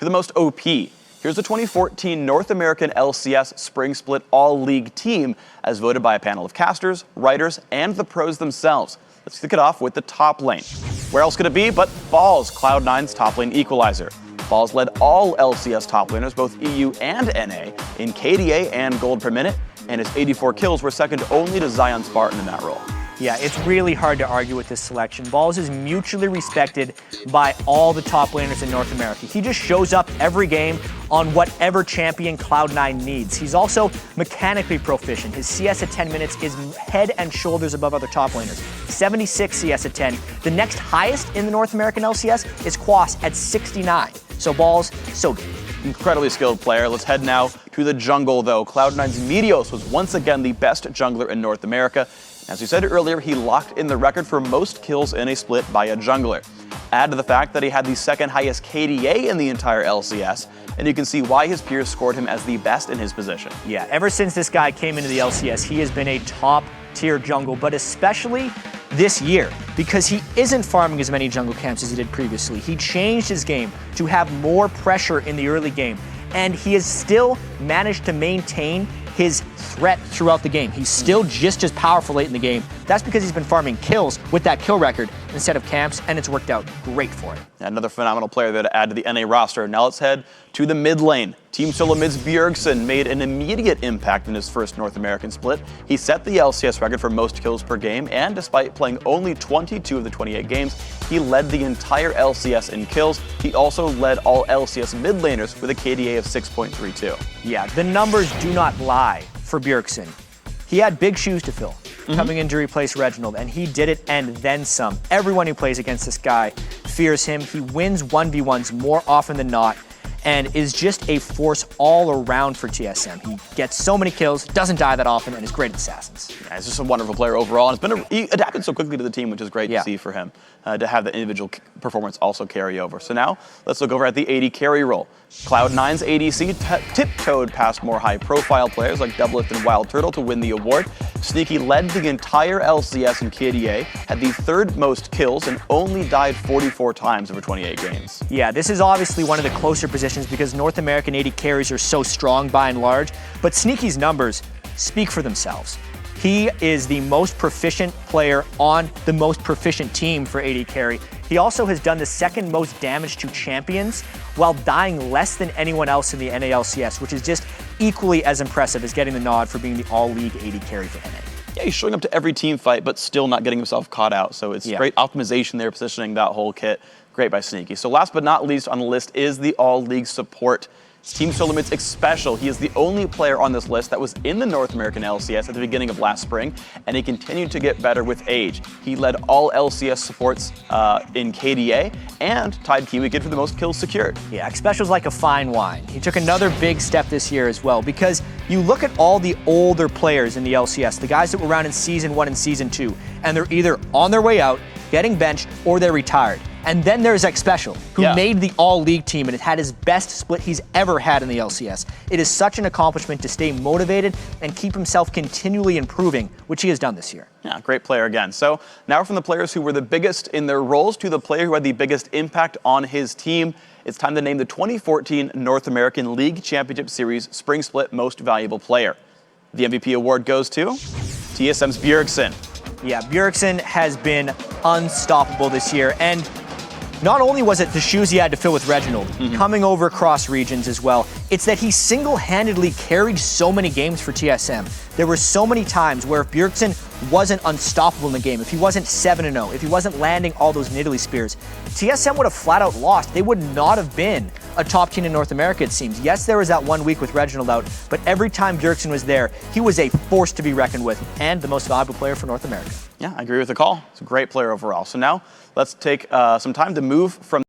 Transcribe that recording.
the most OP. Here's the 2014 North American LCS Spring Split All-League team as voted by a panel of casters, writers, and the pros themselves. Let's kick it off with the top lane. Where else could it be but VODS, Cloud9's top lane equalizer. VODS led all LCS top laners, both EU and NA, in KDA and gold per minute, and his 84 kills were second only to Zion Spartan in that role. Yeah, it's really hard to argue with this selection. VODS is mutually respected by all the top laners in North America. He just shows up every game on whatever champion Cloud9 needs. He's also mechanically proficient. His CS at 10 minutes is head and shoulders above other top laners. 76 CS at 10. The next highest in the North American LCS is Quas at 69. So VODS, so good. Incredibly skilled player. Let's head now to the jungle, though. Cloud9's Meteos was once again the best jungler in North America. As we said earlier, he locked in the record for most kills in a split by a jungler. Add to the fact that he had the second highest KDA in the entire LCS, and you can see why his peers scored him as the best in his position. Yeah, ever since this guy came into the LCS, he has been a top-tier jungle, but especially this year, because he isn't farming as many jungle camps as he did previously. He changed his game to have more pressure in the early game, and he has still managed to maintain his threat throughout the game. He's still just as powerful late in the game. That's because he's been farming kills with that kill record instead of camps, and it's worked out great for him. Another phenomenal player there to add to the NA roster. Now let's head to the mid lane. Team Solo Mid's Bjergsen made an immediate impact in his first North American split. He set the LCS record for most kills per game, and despite playing only 22 of the 28 games, he led the entire LCS in kills. He also led all LCS mid laners with a KDA of 6.32. Yeah, the numbers do not lie for Bjergsen. He had big shoes to fill coming in to replace Reginald, and he did it and then some. Everyone who plays against this guy fears him. He wins 1v1s more often than not and is just a force all around for TSM. He gets so many kills, doesn't die that often, and is great at assassins. Yeah, he's just a wonderful player overall, and he adapted so quickly to the team, which is great to see for him, to have the individual performance also carry over. So now, let's look over at the AD carry role. Cloud9's ADC tiptoed past more high-profile players like Doublelift and Wild Turtle to win the award. Sneaky led the entire LCS in KDA, had the third most kills, and only died 44 times over 28 games. Yeah, this is obviously one of the closer positions because North American AD carries are so strong by and large, but Sneaky's numbers speak for themselves. He is the most proficient player on the most proficient team for AD carry. He also has done the second most damage to champions while dying less than anyone else in the NALCS, which is just equally as impressive as getting the nod for being the all-league AD carry for NA. Yeah, he's showing up to every team fight, but still not getting himself caught out. So it's great optimization there, positioning that whole kit. Great by Sneaky. So last but not least on the list is the all-league support. Team Solo Mid's Xpecial. He is the only player on this list that was in the North American LCS at the beginning of last spring, and he continued to get better with age. He led all LCS supports in KDA and tied Kiwi Kid for the most kills secured. Yeah, Xpecial's like a fine wine. He took another big step this year as well, because you look at all the older players in the LCS, the guys that were around in Season 1 and Season 2, and they're either on their way out, getting benched, or they're retired. And then there's Xpecial, who made the all-league team and has had his best split he's ever had in the LCS. It is such an accomplishment to stay motivated and keep himself continually improving, which he has done this year. Yeah, great player again. So now from the players who were the biggest in their roles to the player who had the biggest impact on his team, it's time to name the 2014 North American League Championship Series Spring Split Most Valuable Player. The MVP award goes to TSM's Bjergsen. Yeah, Bjergsen has been unstoppable this year, and not only was it the shoes he had to fill with Reginald, coming over across regions as well, it's that he single-handedly carried so many games for TSM. There were so many times where if Bjergsen wasn't unstoppable in the game, if he wasn't 7-0, if he wasn't landing all those Nidalee spears, TSM would have flat out lost. They would not have been a top team in North America, it seems. Yes, there was that 1 week with Reginald out, but every time Bjergsen was there, he was a force to be reckoned with and the most valuable player for North America. Yeah, I agree with the call. It's a great player overall. So now let's take some time to move from